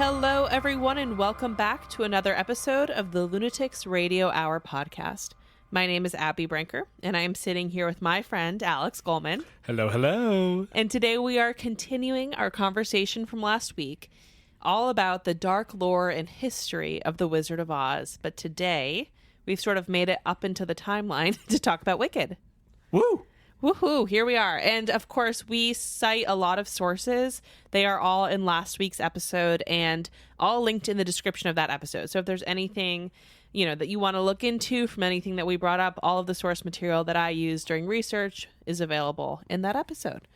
Hello, everyone, and welcome back to another episode of the Lunatics Radio Hour podcast. My name is Abby Branker, and I am sitting here with my friend, Alex Goldman. Hello, hello. And today we are continuing our conversation from last week, all about the dark lore and history of the Wizard of Oz. But today, we've sort of made it up into the timeline to talk about Wicked. Woo! Woohoo, here we are. And of course, we cite a lot of sources. They are all in last week's episode and all linked in the description of that episode. So if there's anything, that you want to look into from anything that we brought up, all of the source material that I used during research is available in that episode.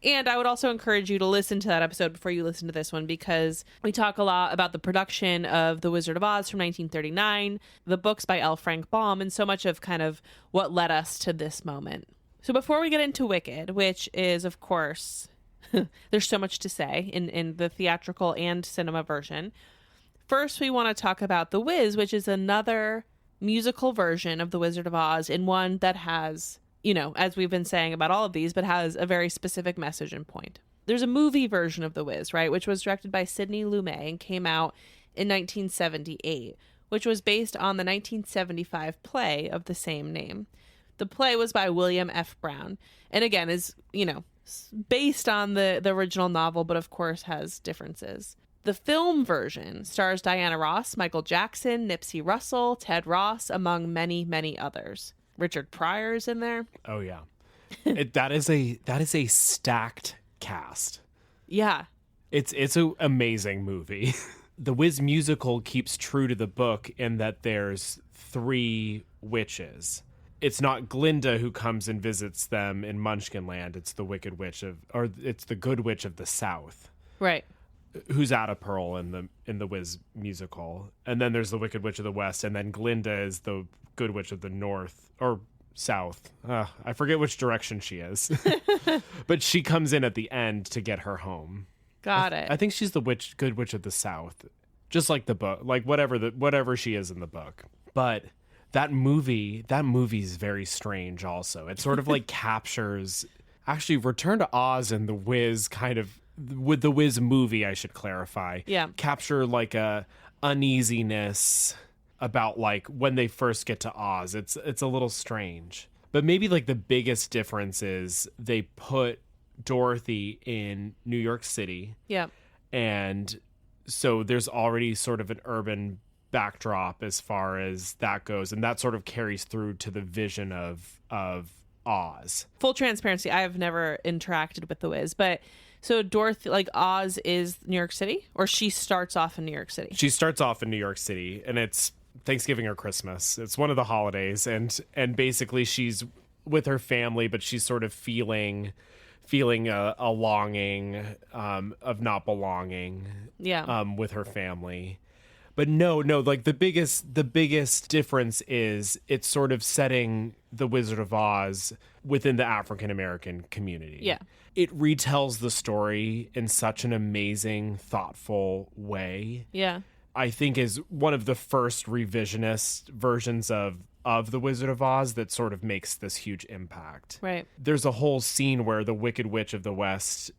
And I would also encourage you to listen to that episode before you listen to this one, because we talk a lot about the production of The Wizard of Oz from 1939, the books by L. Frank Baum, and so much of kind of what led us to this moment. So before we get into Wicked, which is, of course, there's so much to say in the theatrical and cinema version, first we want to talk about The Wiz, which is another musical version of The Wizard of Oz, and one that has, as we've been saying about all of these, but has a very specific message and point. There's a movie version of The Wiz, right, which was directed by Sidney Lumet and came out in 1978, which was based on the 1975 play of the same name. The play was by William F. Brown, and again is, based on the original novel, but of course has differences. The film version stars Diana Ross, Michael Jackson, Nipsey Russell, Ted Ross, among many, many others. Richard Pryor's in there. Oh yeah, that is a stacked cast. Yeah, it's an amazing movie. The Wiz musical keeps true to the book in that there's 3 witches. It's not Glinda who comes and visits them in Munchkinland. It's the Wicked Witch it's the Good Witch of the South, right? Who's Ada Pearl in the Wiz musical, and then there's the Wicked Witch of the West, and then Glinda is the Good Witch of the North or South. I forget which direction she is, but she comes in at the end to get her home. Got it. I think she's the Good Witch of the South, just like the book, like whatever she is in the book, but. That movie is very strange also. It sort of like captures, actually Return to Oz and The Wiz with the Wiz movie, I should clarify. Yeah. Capture like a uneasiness about like when they first get to Oz. It's a little strange. But maybe like the biggest difference is they put Dorothy in New York City. Yeah. And so there's already sort of an urban backdrop as far as that goes, and that sort of carries through to the vision of Oz. Full transparency, I have never interacted with the Wiz, but so Dorothy, like Oz is New York City, or she starts off in New York City? She starts off in New York City, and it's Thanksgiving or Christmas. It's one of the holidays, and basically she's with her family, but she's sort of feeling a longing of not belonging with her family. But no, like the biggest difference is it's sort of setting the Wizard of Oz within the African American community. Yeah. It retells the story in such an amazing, thoughtful way. Yeah. I think is one of the first revisionist versions of the Wizard of Oz that sort of makes this huge impact. Right. There's a whole scene where the Wicked Witch of the West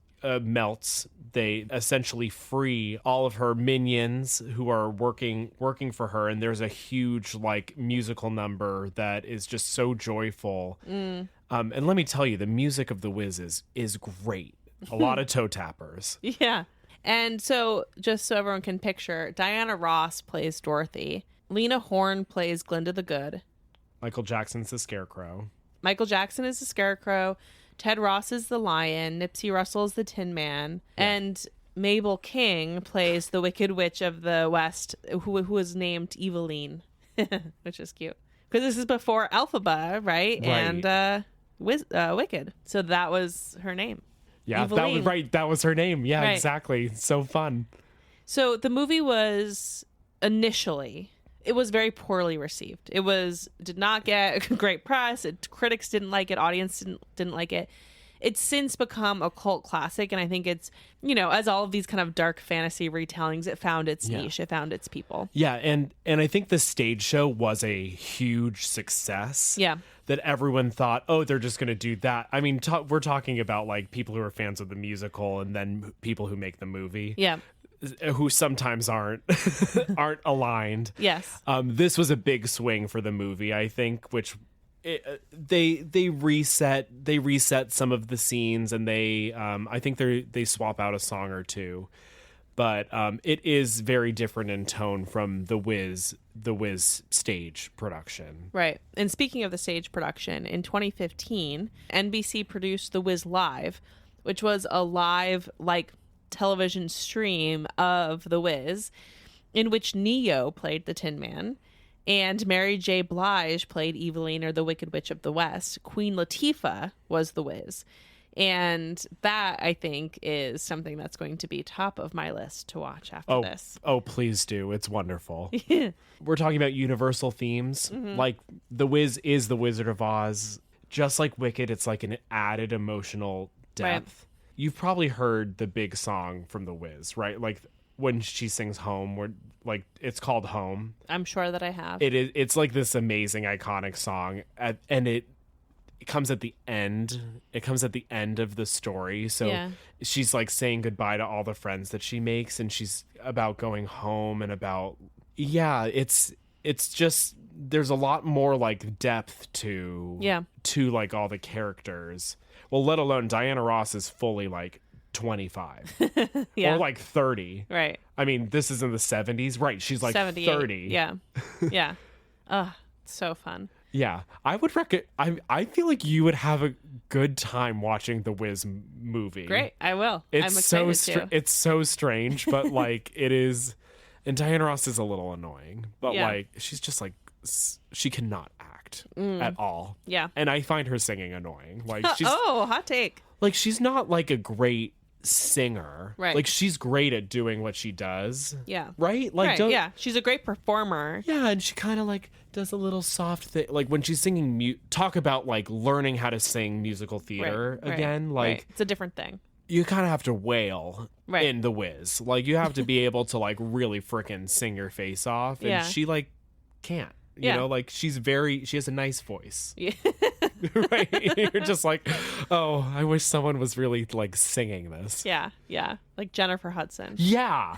melts. They essentially free all of her minions who are working for her, and there's a huge like musical number that is just so joyful. And let me tell you, the music of the Wiz is great. A lot of toe tappers. Yeah. And so just so everyone can picture, Diana Ross plays Dorothy. Lena Horne plays Glinda the Good. Michael Jackson's the Scarecrow. Michael Jackson is the Scarecrow. Ted Ross is the Lion. Nipsey Russell is the Tin Man. Yeah. And Mabel King plays the Wicked Witch of the West, who is named Eveline, which is cute. Because this is before Elphaba, right? And Wicked. So that was her name. Yeah, Eveline. that was right. That was her name. Yeah, right. Exactly. So fun. So the movie was initially... It was very poorly received. Did not get great press. Critics didn't like it. Audience didn't like it. It's since become a cult classic, and I think it's, as all of these kind of dark fantasy retellings, it found its niche. It found its people. Yeah, and I think the stage show was a huge success. Yeah. That everyone thought, oh, they're just going to do that. I mean, we're talking about like people who are fans of the musical and then people who make the movie. Yeah. who sometimes aren't aren't aligned. Yes. This was a big swing for the movie, I think, which they reset some of the scenes, and I think they swap out a song or two, but it is very different in tone from the Wiz stage production. Right. And speaking of the stage production, in 2015, NBC produced The Wiz Live, which was a live television stream of The Wiz, in which Neo played the Tin Man, and Mary J. Blige played Eveline, or the Wicked Witch of the West. Queen Latifah was The Wiz. And that, I think, is something that's going to be top of my list to watch after this. Oh, please do. It's wonderful. We're talking about universal themes. Like, The Wiz is the Wizard of Oz. Just like Wicked, it's like an added emotional depth. Right. You've probably heard the big song from The Wiz, right? Like, when she sings Home, where it's called Home. I'm sure that I have. It's like this amazing, iconic song. And it comes at the end. It comes at the end of the story. So she's like saying goodbye to all the friends that she makes, and she's about going home and about it's just, there's a lot more like depth to like all the characters. Well, let alone Diana Ross is fully like 25 or like 30. Right. I mean, this is in the 70s, right? She's like 30. Yeah. Yeah. So fun. Yeah, I would I feel like you would have a good time watching the Wiz movie. Great, I will. I'm excited too. It's so strange, but like it is, and Diana Ross is a little annoying, but like she's just like she cannot act at all. Yeah, and I find her singing annoying. Like she's hot take. Like she's not like a great singer, right? Like she's great at doing what she does. Yeah, right. Like she's a great performer. Yeah, and she kind of like does a little soft thing, like when she's singing. Talk about like learning how to sing musical theater again. Like it's a different thing. You kind of have to wail in the Wiz. Like you have to be able to like really frickin' sing your face off, and she like can't. You know, like she has a nice voice. Yeah. Right? You're just like, oh, I wish someone was really like singing this. Yeah, yeah. Like Jennifer Hudson. Yeah.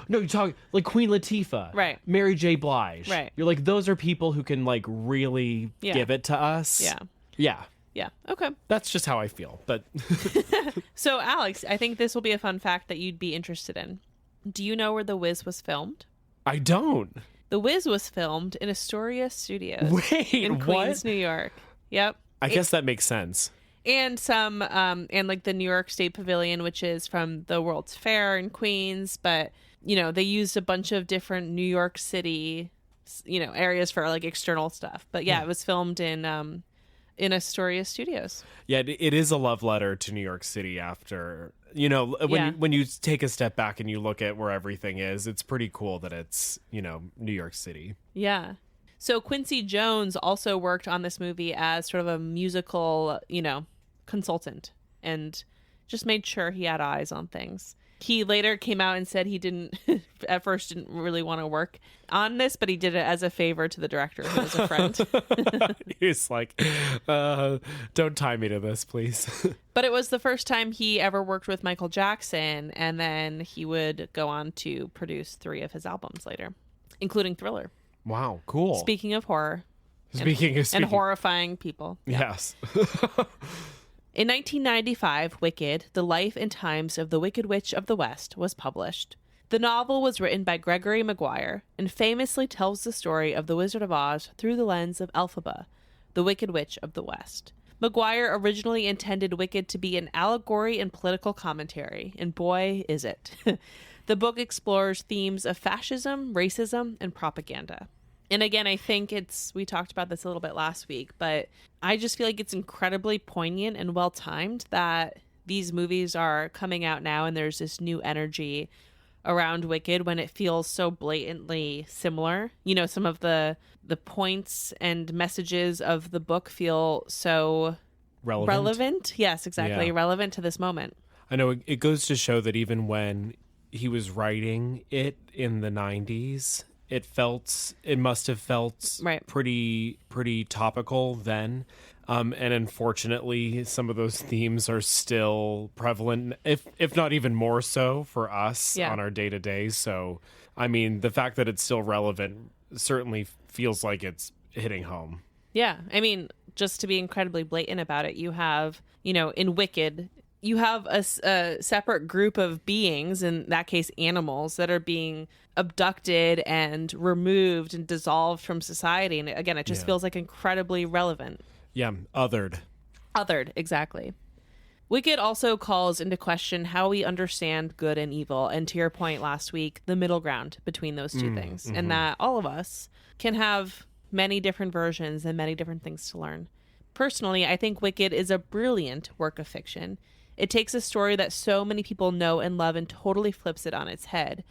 No, you talk like Queen Latifah. Right. Mary J. Blige. Right. You're like, those are people who can like really give it to us. Yeah. Yeah. Yeah. Okay. That's just how I feel. But So, Alex, I think this will be a fun fact that you'd be interested in. Do you know where The Wiz was filmed? I don't. The Wiz was filmed in Astoria Studios. Wait, in Queens, New York. Yep. I guess that makes sense. And and like the New York State Pavilion, which is from the World's Fair in Queens, but they used a bunch of different New York City, areas for like external stuff. But it was filmed in Astoria Studios. Yeah, it is a love letter to New York City after. When you take a step back and you look at where everything is, it's pretty cool that it's, New York City. Yeah. So Quincy Jones also worked on this movie as sort of a musical, consultant, and just made sure he had eyes on things. He later came out and said he at first didn't really want to work on this, but he did it as a favor to the director, who was a friend. He's like, don't tie me to this, please. But it was the first time he ever worked with Michael Jackson, and then he would go on to produce 3 of his albums later, including Thriller. Wow, cool. Speaking of horror. Speaking and horrifying people. Yes. In 1995, Wicked, The Life and Times of the Wicked Witch of the West was published. The novel was written by Gregory Maguire and famously tells the story of the Wizard of Oz through the lens of Elphaba, the Wicked Witch of the West. Maguire originally intended Wicked to be an allegory and political commentary, and boy, is it. The book explores themes of fascism, racism, and propaganda. And again, I think we talked about this a little bit last week, but I just feel like it's incredibly poignant and well-timed that these movies are coming out now, and there's this new energy around Wicked when it feels so blatantly similar. Some of the points and messages of the book feel so relevant. Yes, exactly. Yeah. Relevant to this moment. I know it goes to show that even when he was writing it in the 90s, it must have felt pretty topical then. And unfortunately, some of those themes are still prevalent, if not even more so for us on our day-to-day. So, I mean, the fact that it's still relevant certainly feels like it's hitting home. Yeah. I mean, just to be incredibly blatant about it, you have, in Wicked, you have a separate group of beings, in that case animals, that are being abducted and removed and dissolved from society. And again, it just feels like incredibly relevant. Yeah, othered. Othered, exactly. Wicked also calls into question how we understand good and evil, and to your point last week, the middle ground between those two things, and that all of us can have many different versions and many different things to learn. Personally, I think Wicked is a brilliant work of fiction. It takes a story that so many people know and love and totally flips it on its head.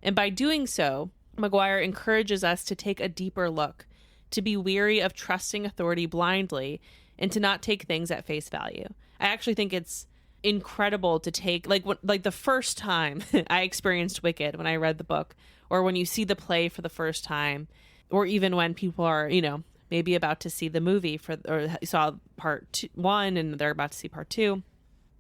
And by doing so, Maguire encourages us to take a deeper look, to be weary of trusting authority blindly, and to not take things at face value. I actually think it's incredible to take, like the first time I experienced Wicked when I read the book, or when you see the play for the first time, or even when people are, maybe about to see the movie or saw part 1 and they're about to see part 2.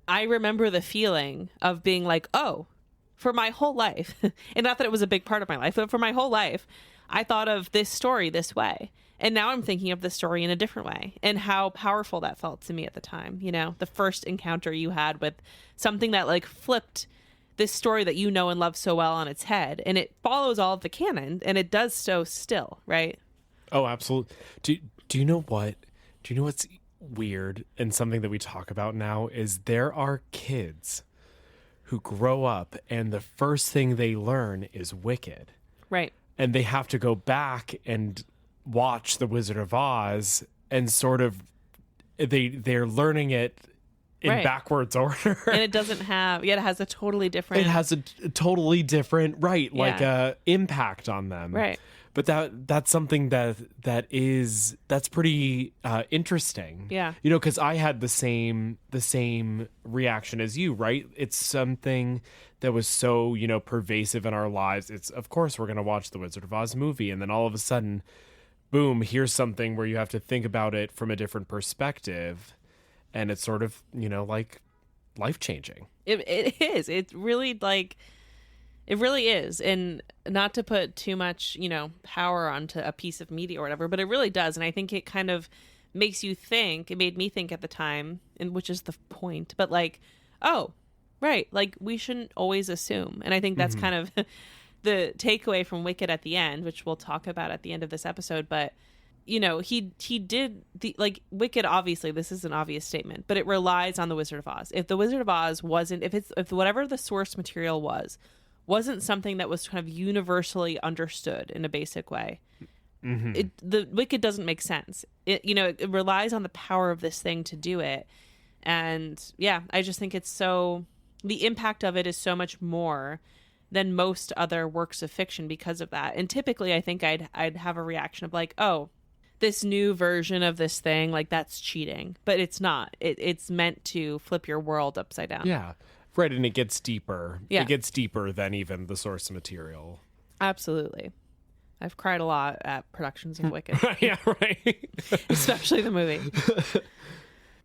I remember the feeling of being like, oh, for my whole life, and not that it was a big part of my life, but for my whole life, I thought of this story this way. And now I'm thinking of the story in a different way, and how powerful that felt to me at the time. The first encounter you had with something that like flipped this story that you know and love so well on its head, and it follows all of the canon, and it does so still, right? Oh, absolutely. Do you know what? Do you know what's weird, and something that we talk about now is there are kids who grow up and the first thing they learn is Wicked. Right. And they have to go back and watch The Wizard of Oz, and sort of they're learning it in backwards order. And it doesn't have, it has a totally different... It has a totally different, impact on them. Right. But that's something that's pretty interesting. Yeah. Because I had the same reaction as you, right? It's something that was so, pervasive in our lives. It's, of course, we're going to watch the Wizard of Oz movie, and then all of a sudden, boom, here's something where you have to think about it from a different perspective, and it's sort of, like life-changing. It is. It's really like... It really is. And not to put too much, power onto a piece of media or whatever, but it really does. And I think it kind of makes you think, it made me think at the time, and which is the point, but like, oh, right, like we shouldn't always assume. And I think that's kind of the takeaway from Wicked at the end, which we'll talk about at the end of this episode. But, he did Wicked, obviously, this is an obvious statement, but it relies on the Wizard of Oz. If the Wizard of Oz wasn't, if whatever the source material wasn't something that was kind of universally understood in a basic way, the Wicked doesn't make sense. It relies on the power of this thing to do it. And yeah, I just think the impact of it is so much more than most other works of fiction because of that. And typically I think I'd have a reaction of like, oh, this new version of this thing, like that's cheating, but it's not. It's meant to flip your world upside down. Yeah. Right, and it gets deeper. Yeah. It gets deeper than even the source material. Absolutely. I've cried a lot at productions of Wicked. Yeah, right. Especially the movie.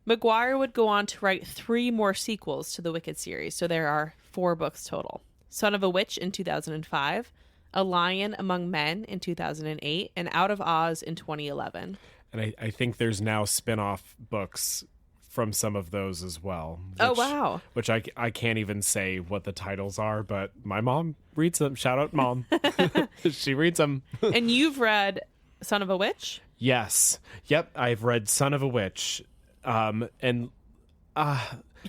Maguire would go on to write 3 more sequels to the Wicked series, so there are 4 books total. Son of a Witch in 2005, A Lion Among Men in 2008, and Out of Oz in 2011. And I think there's now spin-off books from some of those as well. Oh, wow. Which I can't even say what the titles are, but my mom reads them. Shout out, Mom. She reads them. And you've read Son of a Witch? Yes. Yep, I've read Son of a Witch. And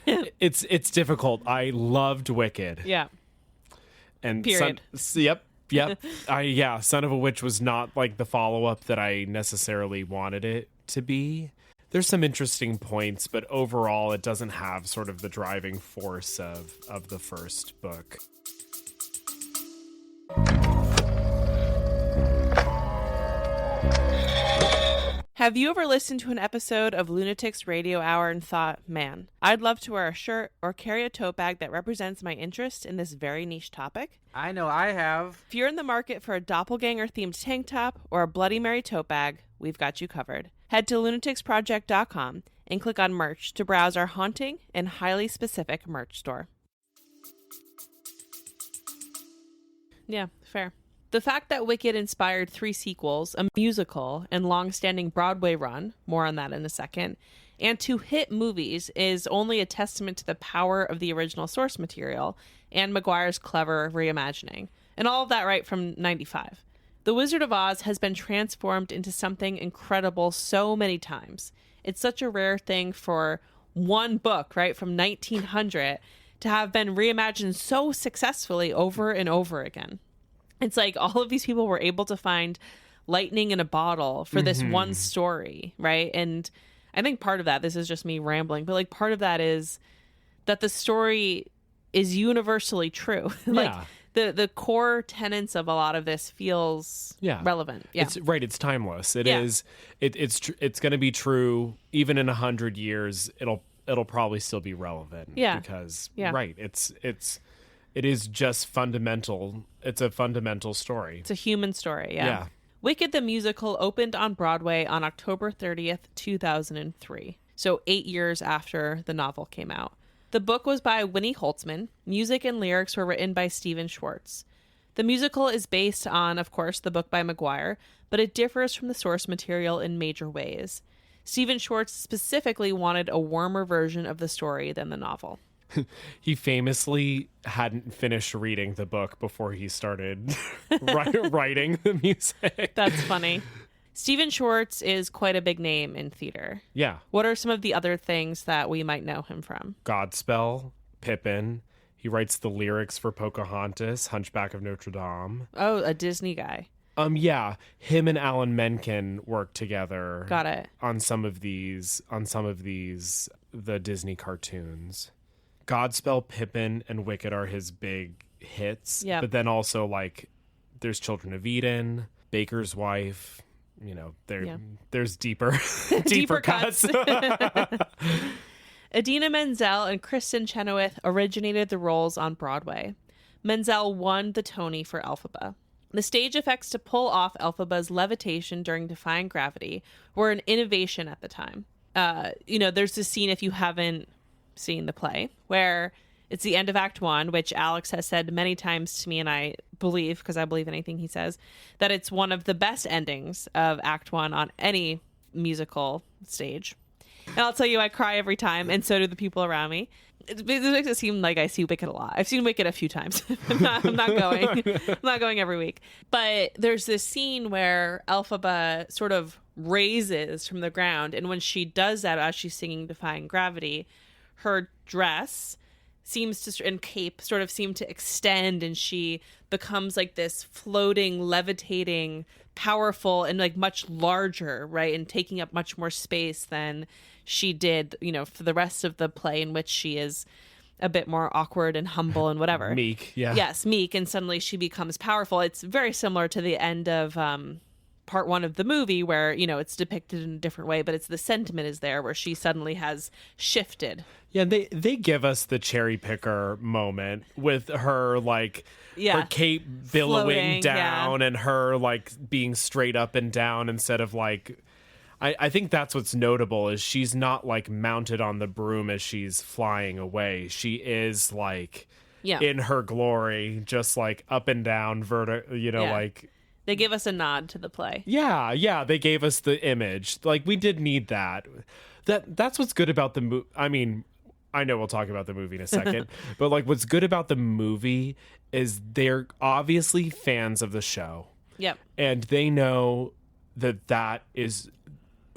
it's difficult. I loved Wicked. Yeah. And period. Yep. Son of a Witch was not like the follow-up that I necessarily wanted it to be. There's some interesting points, but overall it doesn't have sort of the driving force of the first book. Have you ever listened to an episode of Lunatics Radio Hour and thought, man, I'd love to wear a shirt or carry a tote bag that represents my interest in this very niche topic? I know I have. If you're in the market for a doppelganger-themed tank top or a Bloody Mary tote bag, we've got you covered. Head to lunaticsproject.com and click on merch to browse our haunting and highly specific merch store. Yeah, fair. The fact that Wicked inspired 3 sequels, a musical, and long-standing Broadway run, more on that in a second, and 2 hit movies is only a testament to the power of the original source material and Maguire's clever reimagining. And all of that right from 95. The Wizard of Oz has been transformed into something incredible so many times. It's such a rare thing for one book, right, from 1900 to have been reimagined so successfully over and over again. It's like all of these people were able to find lightning in a bottle for this one story, right? And I think part of that, this is just me rambling, but like part of that is that the story is universally true. Like the core tenets of a lot of this feels relevant. Yeah. It's timeless. It's going to be true even in 100 years. It'll probably still be relevant. Yeah. Because it is just fundamental. It's a fundamental story. It's a human story. Yeah. Wicked the musical opened on Broadway on October 30th, 2003. So 8 years after the novel came out. The book was by Winnie Holtzman. Music and lyrics were written by Stephen Schwartz. The musical is based on, of course, the book by Maguire, but it differs from the source material in major ways. Stephen Schwartz specifically wanted a warmer version of the story than the novel. He famously hadn't finished reading the book before he started writing the music. That's funny. Stephen Schwartz is quite a big name in theater. Yeah. What are some of the other things that we might know him from? Godspell, Pippin. He writes the lyrics for Pocahontas, Hunchback of Notre Dame. Oh, a Disney guy. Yeah. Him and Alan Menken worked together. Got it. On some of these, the Disney cartoons. Godspell, Pippin, and Wicked are his big hits. Yeah. But then also, like, there's Children of Eden, Baker's Wife. You know, there's deeper cuts. Idina Menzel and Kristen Chenoweth originated the roles on Broadway. Menzel won the Tony for Elphaba. The stage effects to pull off Elphaba's levitation during Defying Gravity were an innovation at the time. There's this scene, if you haven't seen the play, where it's the end of Act 1, which Alex has said many times to me, and I believe, because I believe anything he says, that it's one of the best endings of Act 1 on any musical stage. And I'll tell you, I cry every time, and so do the people around me. It makes it seem like I see Wicked a lot. I've seen Wicked a few times. I'm not going. I'm not going every week. But there's this scene where Elphaba sort of raises from the ground, and when she does that, as she's singing Defying Gravity, her dress and cape sort of seem to extend, and she becomes like this floating, levitating, powerful, and like much larger, right? And taking up much more space than she did, for the rest of the play, in which she is a bit more awkward and humble and whatever. Meek, yeah. Yes, meek, and suddenly she becomes powerful. It's very similar to the end of part 1 of the movie, where it's depicted in a different way, but it's the sentiment is there where she suddenly has shifted. Yeah, they give us the cherry picker moment with her her cape billowing floating, down and her being straight up and down instead of I think that's what's notable is she's not mounted on the broom as she's flying away. She is in her glory, just up and down, They give us a nod to the play. Yeah, they gave us the image. We did need that. That's what's good about the movie. I mean, I know we'll talk about the movie in a second, but what's good about the movie is they're obviously fans of the show. Yep. And they know that is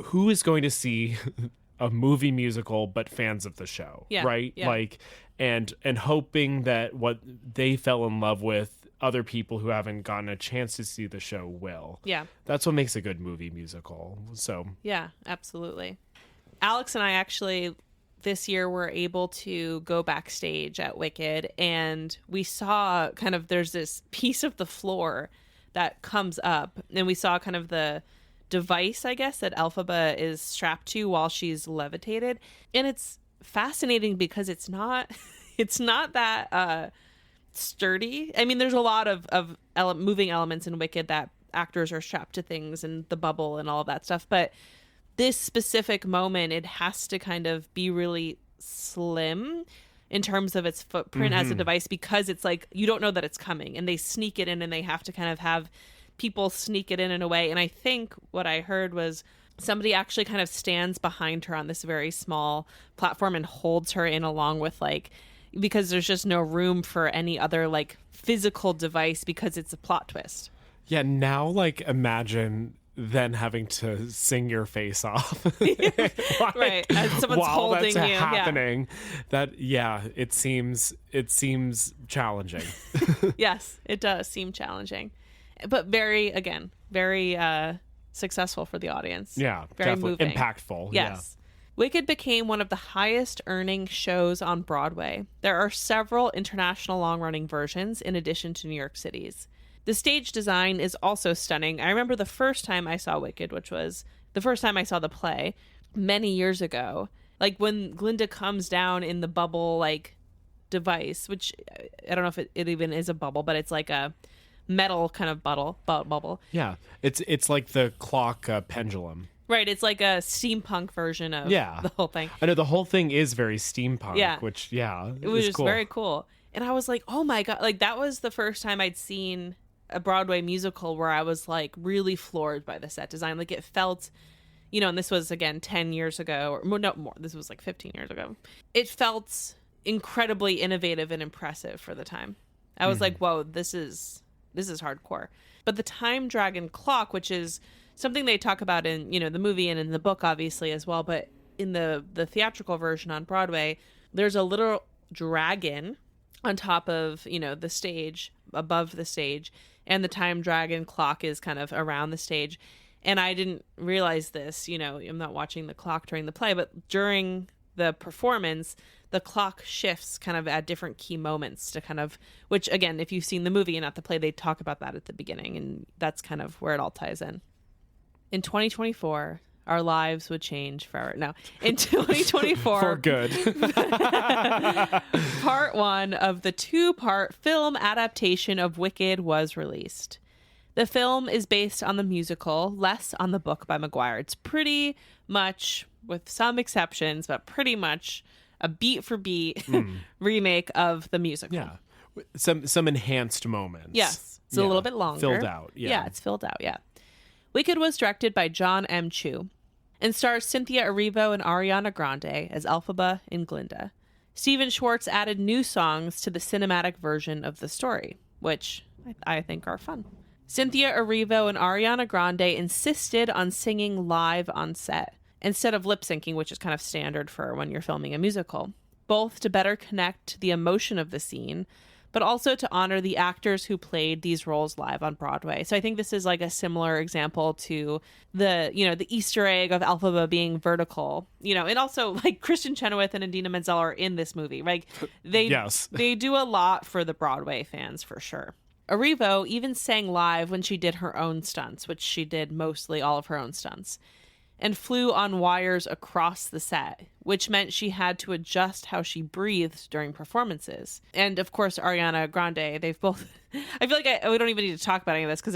who is going to see a movie musical but fans of the show, right? Yeah. And hoping that what they fell in love with, other people who haven't gotten a chance to see the show will. Yeah. That's what makes a good movie musical. So yeah, absolutely. Alex and I actually this year were able to go backstage at Wicked, and we saw there's this piece of the floor that comes up, and we saw kind of the device, I guess, that Elphaba is strapped to while she's levitated. And it's fascinating because it's not that sturdy. I mean, there's a lot of moving elements in Wicked that actors are strapped to things and the bubble and all of that stuff. But this specific moment, it has to kind of be really slim in terms of its footprint as a device, because it's like you don't know that it's coming, and they sneak it in, and they have to kind of have people sneak it in a way. And I think what I heard was somebody actually kind of stands behind her on this very small platform and holds her in along with, like, because there's just no room for any other like physical device because it's a plot twist. Yeah, now like imagine then having to sing your face off. Right, as someone's while holding that's you. happening. That it seems challenging. Yes, it does seem challenging, but very successful for the audience. Yeah, very definitely moving, impactful. Yes. Wicked became one of the highest earning shows on Broadway. There are several international long-running versions in addition to New York City's. The stage design is also stunning. I remember the first time I saw Wicked, which was the first time I saw the play many years ago. Like when Glinda comes down in the bubble like device, which I don't know if it even is a bubble, but it's like a metal kind of bubble. Yeah, it's like the clock pendulum. Right, it's like a steampunk version of the whole thing. I know the whole thing is very steampunk, which it was just cool. very cool. And I was like, oh my God, like that was the first time I'd seen a Broadway musical where I was like really floored by the set design. Like it felt, and this was again 10 years ago, or no more, this was like 15 years ago. It felt incredibly innovative and impressive for the time. I was like, whoa, this is hardcore. But the Time Dragon clock, which is something they talk about in, the movie and in the book, obviously, as well. But in the theatrical version on Broadway, there's a little dragon on top of, the stage, above the stage. And the Time Dragon clock is kind of around the stage. And I didn't realize this, I'm not watching the clock during the play, but during the performance, the clock shifts kind of at different key moments to kind of, which again, if you've seen the movie and not the play, they talk about that at the beginning. And that's kind of where it all ties in. In 2024, our lives would change forever. No, in 2024, for good. Part 1 of the 2-part film adaptation of Wicked was released. The film is based on the musical, less on the book by Maguire. It's pretty much, with some exceptions, but pretty much a beat for beat remake of the musical. Yeah, some enhanced moments. Yes, it's a little bit longer, filled out. Yeah, it's filled out. Yeah. Wicked was directed by John M. Chu and stars Cynthia Erivo and Ariana Grande as Elphaba and Glinda. Stephen Schwartz added new songs to the cinematic version of the story, which I think are fun. Cynthia Erivo and Ariana Grande insisted on singing live on set instead of lip syncing, which is kind of standard for when you're filming a musical, both to better connect the emotion of the scene, but also to honor the actors who played these roles live on Broadway. So I think this is like a similar example to the Easter egg of Elphaba being vertical, and also like Kristen Chenoweth and Idina Menzel are in this movie. Like they do a lot for the Broadway fans for sure. Erivo even sang live when she did her own stunts, which she did mostly all of her own stunts, and flew on wires across the set, which meant she had to adjust how she breathed during performances. And of course, Ariana Grande, they've both, I feel like we don't even need to talk about any of this because,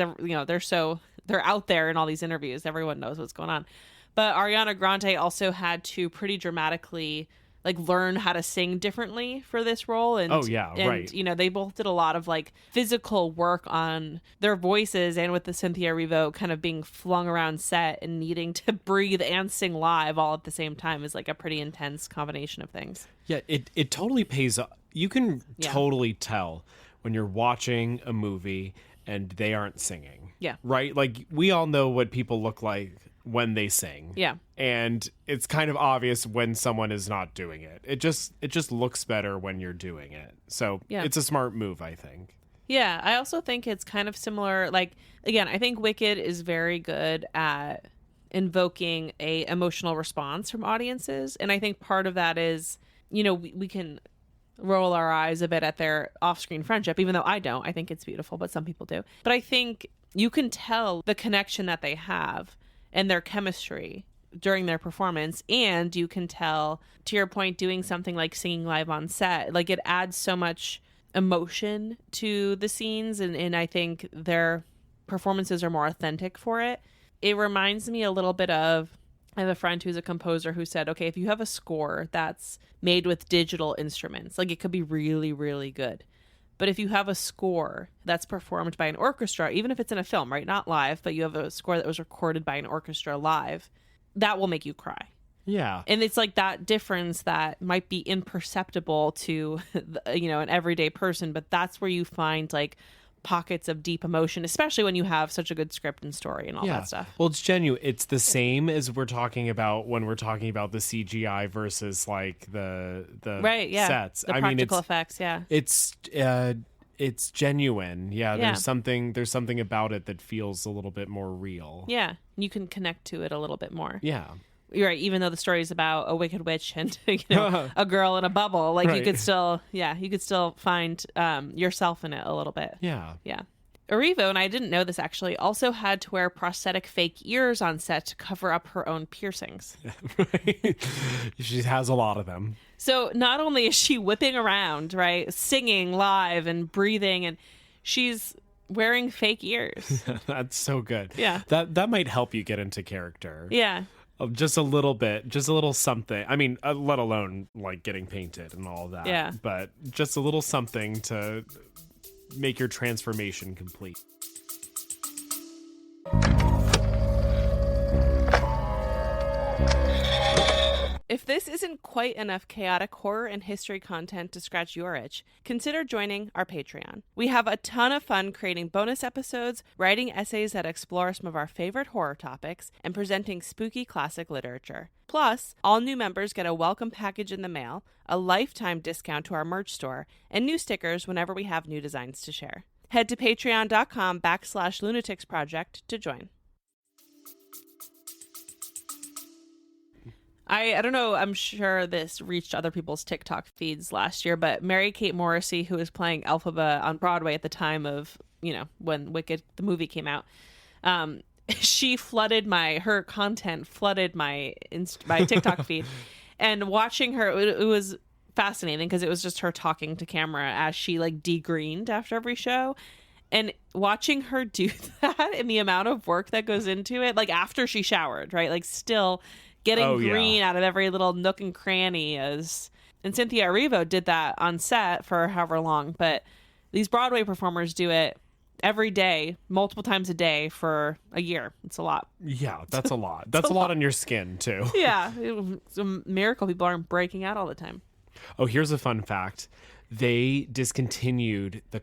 they're out there in all these interviews. Everyone knows what's going on. But Ariana Grande also had to pretty dramatically learn how to sing differently for this role. And right. They both did a lot of physical work on their voices, and with the Cynthia Erivo kind of being flung around set and needing to breathe and sing live all at the same time is a pretty intense combination of things. Yeah, it totally pays off. You can totally tell when you're watching a movie and they aren't singing. Yeah. Right? We all know what people look like when they sing. Yeah. And it's kind of obvious when someone is not doing it. It just looks better when you're doing it. So it's a smart move, I think. Yeah, I also think it's kind of similar. Again, I think Wicked is very good at invoking a emotional response from audiences. And I think part of that is, we can roll our eyes a bit at their off-screen friendship, even though I don't. I think it's beautiful, but some people do. But I think you can tell the connection that they have and their chemistry during their performance, and you can tell, to your point, doing something like singing live on set, it adds so much emotion to the scenes, and I think they're performances are more authentic for it. It reminds me a little bit of, I have a friend who's a composer who said, okay, if you have a score that's made with digital instruments, like it could be really, really good. But if you have a score that's performed by an orchestra, even if it's in a film, right? Not live, but you have a score that was recorded by an orchestra live, that will make you cry. Yeah. And it's like that difference that might be imperceptible to, an everyday person, but that's where you find like pockets of deep emotion, especially when you have such a good script and story and all that stuff. Well, it's genuine. It's the same as we're talking about when we're talking about the CGI versus like the right, yeah. sets. The practical effects, yeah. It's genuine. Yeah, Yeah. there's something about it that feels a little bit more real. Yeah. You can connect to it a little bit more. Yeah. You're right, even though the story is about a wicked witch and a girl in a bubble, like Right. you could still find yourself in it a little bit. Yeah. Yeah. Erivo, and I didn't know this actually, also had to wear prosthetic fake ears on set to cover up her own piercings. She has a lot of them. So not only is she whipping around, right, singing live and breathing, and she's wearing fake ears. That's so good. Yeah. That might help you get into character. Yeah. Just a little bit, just a little something. I mean, let alone like getting painted and all of that. Yeah. But just a little something to make your transformation complete. If this isn't quite enough chaotic horror and history content to scratch your itch, consider joining our Patreon. We have a ton of fun creating bonus episodes, writing essays that explore some of our favorite horror topics, and presenting spooky classic literature. Plus, all new members get a welcome package in the mail, a lifetime discount to our merch store, and new stickers whenever we have new designs to share. Head to patreon.com/lunaticsproject to join. I don't know, I'm sure this reached other people's TikTok feeds last year, but Mary-Kate Morrissey, who was playing Elphaba on Broadway at the time of, when Wicked, the movie came out, her content flooded my TikTok feed. And watching her, it was fascinating because it was just her talking to camera as she like degreened after every show. And watching her do that and the amount of work that goes into it, like after she showered, right? Like still getting green out of every little nook and cranny and Cynthia Erivo did that on set for however long, but these Broadway performers do it every day, multiple times a day for a year. It's a lot. Yeah, that's a lot. That's a lot on your skin too. Yeah, it's a miracle people aren't breaking out all the time. Oh, here's a fun fact. They discontinued the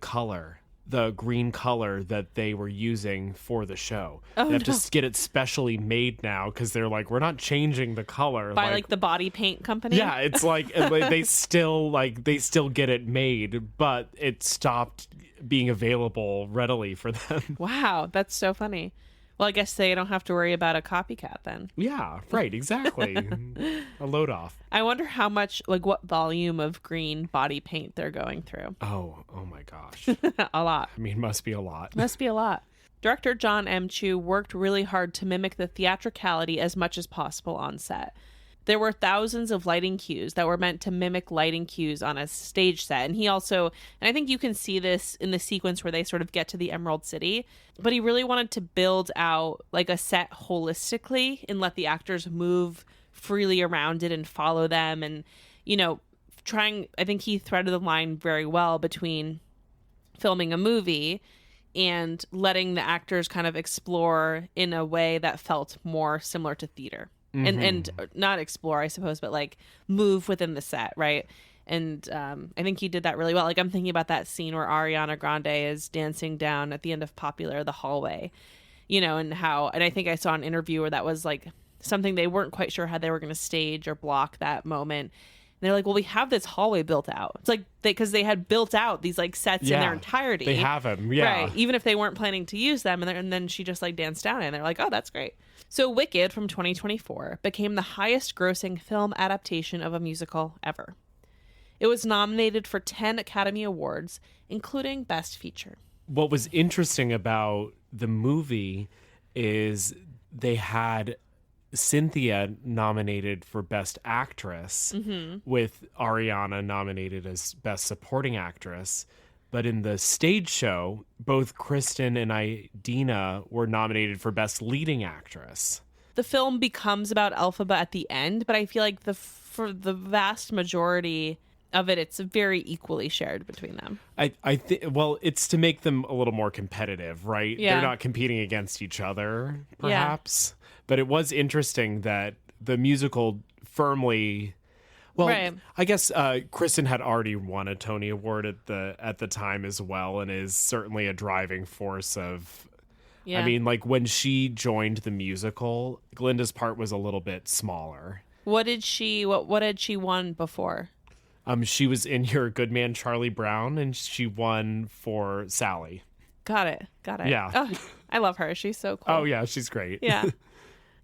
green color that they were using for the show. They have to get it specially made now because they're like, we're not changing the color. By like the body paint company? Yeah, it's like they still get it made, but it stopped being available readily for them. Wow, that's so funny. Well, I guess they don't have to worry about a copycat then. Yeah, right, exactly. A load off. I wonder how much, like what volume of green body paint they're going through. Oh my gosh. A lot. I mean, must be a lot. Must be a lot. Director John M. Chu worked really hard to mimic the theatricality as much as possible on set. There were thousands of lighting cues that were meant to mimic lighting cues on a stage set. And I think you can see this in the sequence where they sort of get to the Emerald City, but he really wanted to build out like a set holistically and let the actors move freely around it and follow them. And, I think he threaded the line very well between filming a movie and letting the actors kind of explore in a way that felt more similar to theater. And not explore, I suppose, but like move within the set, right? And I think he did that really well. Like I'm thinking about that scene where Ariana Grande is dancing down at the end of Popular, the hallway, and I think I saw an interview where that was like something they weren't quite sure how they were going to stage or block that moment. And they're like, well, we have this hallway built out. It's like because they had built out these like sets in their entirety. They have them, yeah. Right. Even if they weren't planning to use them. And then she just like danced down and they're like, oh, that's great. So Wicked from 2024 became the highest grossing film adaptation of a musical ever. It was nominated for 10 Academy Awards, including Best Feature. What was interesting about the movie is they had Cynthia nominated for Best Actress with Ariana nominated as Best Supporting Actress. But in the stage show, both Kristen and Idina were nominated for Best Leading Actress. The film becomes about Elphaba at the end, but I feel like for the vast majority of it, it's very equally shared between them. I think, well, it's to make them a little more competitive, right? Yeah. They're not competing against each other, perhaps. Yeah. But it was interesting that the musical firmly... Well, right. I guess Kristen had already won a Tony Award at the time as well, and is certainly a driving force of... Yeah. I mean, like, when she joined the musical, Glinda's part was a little bit smaller. What had she won before? She was in Your Good Man, Charlie Brown, and she won for Sally. Got it. Yeah. Oh, I love her. She's so cool. Oh, yeah, she's great. Yeah.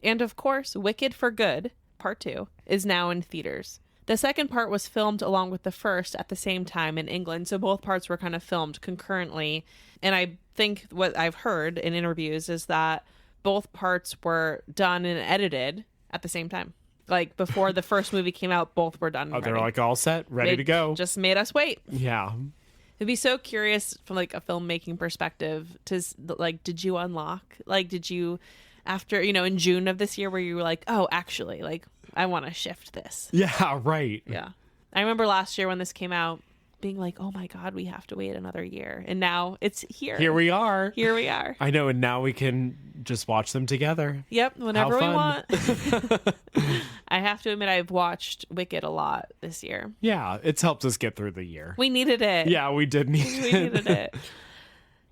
And, of course, Wicked for Good, Part 2, is now in theaters. The second part was filmed along with the first at the same time in England, so both parts were kind of filmed concurrently. And I think what I've heard in interviews is that both parts were done and edited at the same time. Like, before the first movie came out, both were done. Oh, they're like all set, ready to go. Just made us wait. Yeah. It'd be so curious from like a filmmaking perspective to like, did you unlock? Like, did you, after, in June of this year where you were like, oh, actually, like, I want to shift this. Yeah, right. Yeah. I remember last year when this came out being like, oh my God, we have to wait another year. And now it's here. Here we are. I know. And now we can just watch them together. Yep. Whenever we want. I have to admit, I've watched Wicked a lot this year. Yeah. It's helped us get through the year. We needed it. Yeah, we did need it. We needed it.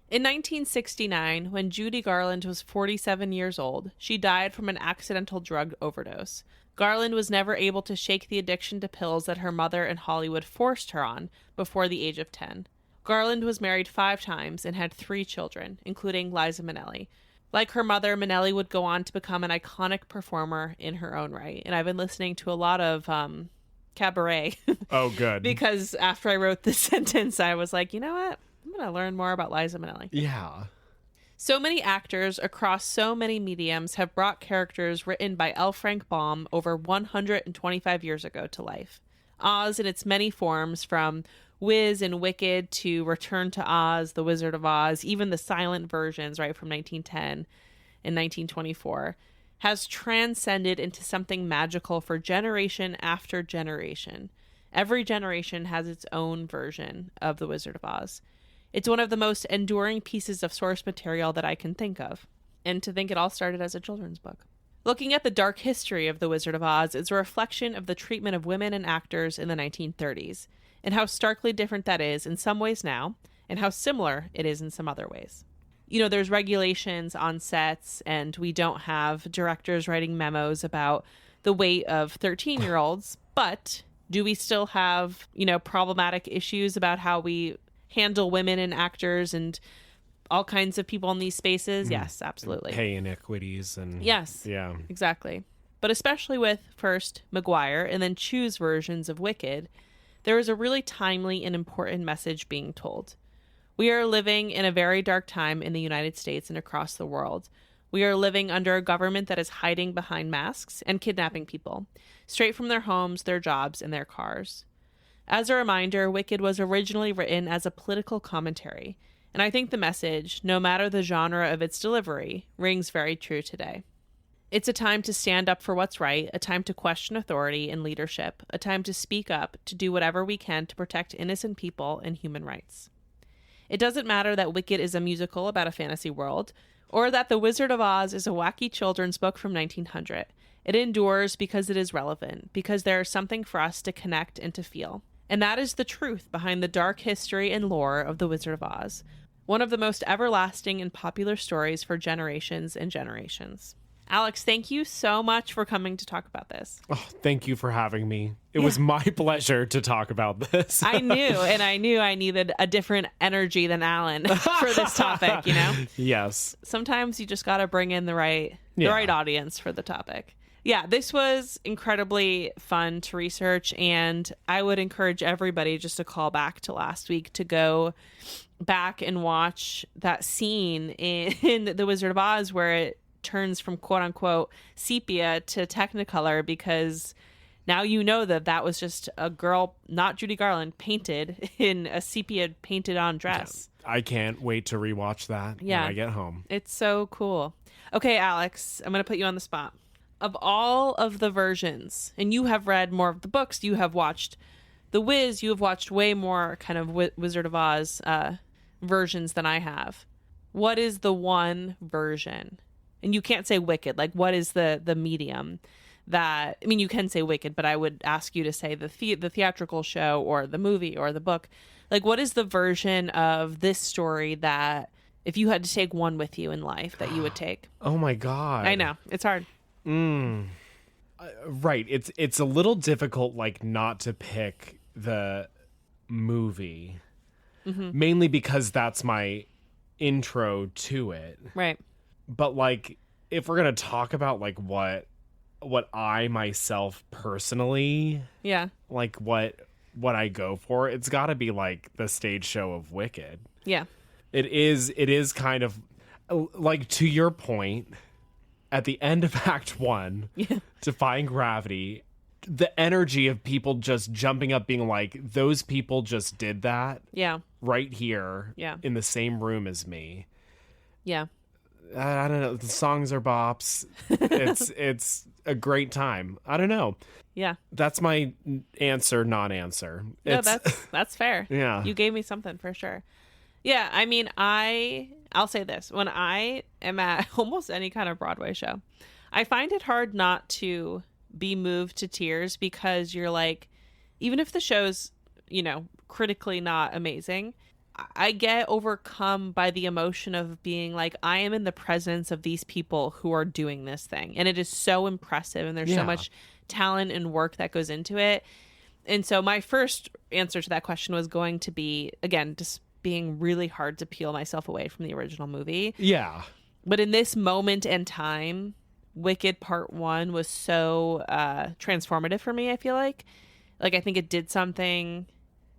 In 1969, when Judy Garland was 47 years old, she died from an accidental drug overdose. Garland was never able to shake the addiction to pills that her mother in Hollywood forced her on before the age of 10. Garland was married 5 times and had 3 children, including Liza Minnelli. Like her mother, Minnelli would go on to become an iconic performer in her own right. And I've been listening to a lot of cabaret. Oh, good. Because after I wrote this sentence, I was like, you know what? I'm going to learn more about Liza Minnelli. Yeah. So many actors across so many mediums have brought characters written by L. Frank Baum over 125 years ago to life. Oz in its many forms, from Wiz and Wicked to Return to Oz, The Wizard of Oz, even the silent versions, right, from 1910 and 1924, has transcended into something magical for generation after generation. Every generation has its own version of The Wizard of Oz. It's one of the most enduring pieces of source material that I can think of. And to think it all started as a children's book. Looking at the dark history of The Wizard of Oz is a reflection of the treatment of women and actors in the 1930s, and how starkly different that is in some ways now, and how similar it is in some other ways. There's regulations on sets, and we don't have directors writing memos about the weight of 13-year-olds, but do we still have, problematic issues about how we handle women and actors and all kinds of people in these spaces? Yes, absolutely. Pay inequities and... Yes. Yeah. Exactly. But especially with first Maguire and then Chu's versions of Wicked, there is a really timely and important message being told. We are living in a very dark time in the United States and across the world. We are living under a government that is hiding behind masks and kidnapping people, straight from their homes, their jobs, and their cars. As a reminder, Wicked was originally written as a political commentary, and I think the message, no matter the genre of its delivery, rings very true today. It's a time to stand up for what's right, a time to question authority and leadership, a time to speak up, to do whatever we can to protect innocent people and human rights. It doesn't matter that Wicked is a musical about a fantasy world, or that The Wizard of Oz is a wacky children's book from 1900. It endures because it is relevant, because there is something for us to connect and to feel. And that is the truth behind the dark history and lore of The Wizard of Oz, one of the most everlasting and popular stories for generations and generations. Alex, thank you so much for coming to talk about this. Oh, thank you for having me. It was my pleasure to talk about this. I knew I needed a different energy than Alan for this topic, Yes. Sometimes you just got to bring in the right audience for the topic. Yeah, this was incredibly fun to research, and I would encourage everybody just to call back to last week to go back and watch that scene in The Wizard of Oz where it turns from quote unquote sepia to Technicolor, because Now you know that was just a girl, not Judy Garland, painted in a sepia painted on dress. I can't wait to rewatch that when I get home. It's so cool. Okay, Alex, I'm going to put you on the spot. Of all of the versions, and you have read more of the books, you have watched The Wiz, you have watched way more kind of Wizard of Oz versions than I have. What is the one version? And you can't say Wicked. Like, what is the medium that, I mean, you can say Wicked, but I would ask you to say the theatrical show or the movie or the book. Like, what is the version of this story that if you had to take one with you in life that you would take? Oh my God. I know. It's hard. Right. It's a little difficult, like, not to pick the movie, mainly because that's my intro to it. Right. But, like, if we're going to talk about, like, what I myself personally, like, what I go for, it's got to be, like, the stage show of Wicked. Yeah. It is kind of, like, to your point, at the end of Act 1, Defying Gravity, the energy of people just jumping up being like, those people just did that right here in the same room as me. Yeah. I don't know. The songs are bops. It's a great time. I don't know. Yeah. That's my answer, non-answer. No, that's fair. Yeah. You gave me something for sure. Yeah, I mean, I'll say this. When I am at almost any kind of Broadway show, I find it hard not to be moved to tears because you're like, even if the show's, critically not amazing, I get overcome by the emotion of being like, I am in the presence of these people who are doing this thing. And it is so impressive. And there's so much talent and work that goes into it. And so my first answer to that question was going to be, again, just being really hard to peel myself away from the original movie. Yeah. But in this moment and time, Wicked Part 1 was so transformative for me, I feel like. Like, I think it did something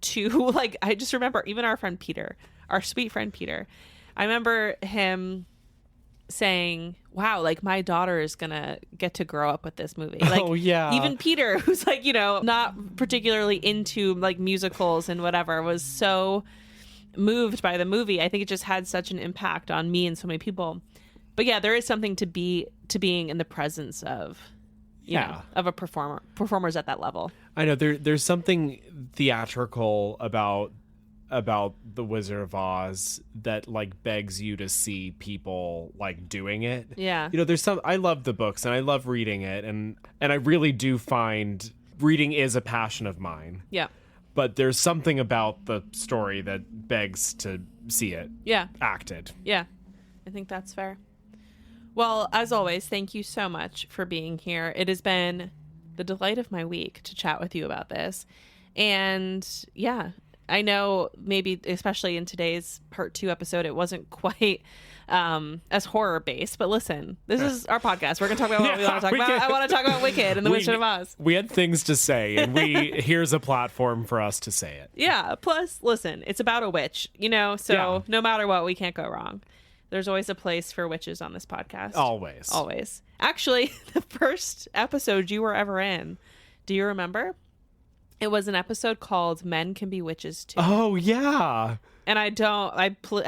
to, like, I just remember even our friend Peter, our sweet friend Peter, I remember him saying, wow, like, my daughter is gonna get to grow up with this movie. Like, even Peter, who's like, not particularly into like musicals and whatever, was so moved by the movie. I think it just had such an impact on me and so many people. But yeah, there is something to being in the presence of of a performers at that level. I know there's something theatrical about the Wizard of Oz that like begs you to see people like doing it. Yeah. There's I love the books and I love reading it and I really do find reading is a passion of mine. Yeah. But there's something about the story that begs to see it acted. Yeah, I think that's fair. Well, as always, thank you so much for being here. It has been the delight of my week to chat with you about this. And yeah, I know maybe especially in today's part 2 episode, it wasn't quite as horror based, but listen, this is our podcast. We're going to talk about what we want to talk about. I want to talk about Wicked and the Wizard of Oz. We had things to say and here's a platform for us to say it. Yeah. Plus, listen, it's about a witch, so no matter what, we can't go wrong. There's always a place for witches on this podcast. Always. Actually, the first episode you were ever in, do you remember? It was an episode called Men Can Be Witches Too. Oh, yeah. And I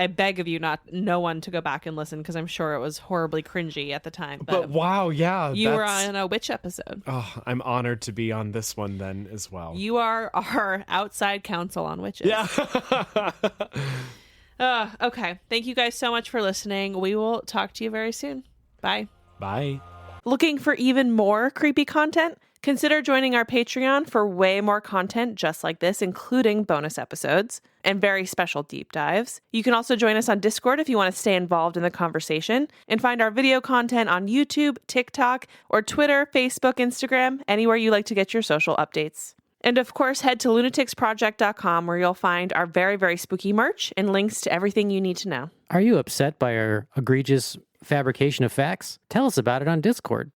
beg of you no one to go back and listen because I'm sure it was horribly cringy at the time. But wow, yeah. You were on a witch episode. Oh, I'm honored to be on this one then as well. You are our outside counsel on witches. Yeah. Okay. Thank you guys so much for listening. We will talk to you very soon. Bye. Bye. Looking for even more creepy content? Consider joining our Patreon for way more content just like this, including bonus episodes and very special deep dives. You can also join us on Discord if you want to stay involved in the conversation and find our video content on YouTube, TikTok, or Twitter, Facebook, Instagram, anywhere you like to get your social updates. And of course, head to lunaticsproject.com where you'll find our very, very spooky merch and links to everything you need to know. Are you upset by our egregious fabrication of facts? Tell us about it on Discord.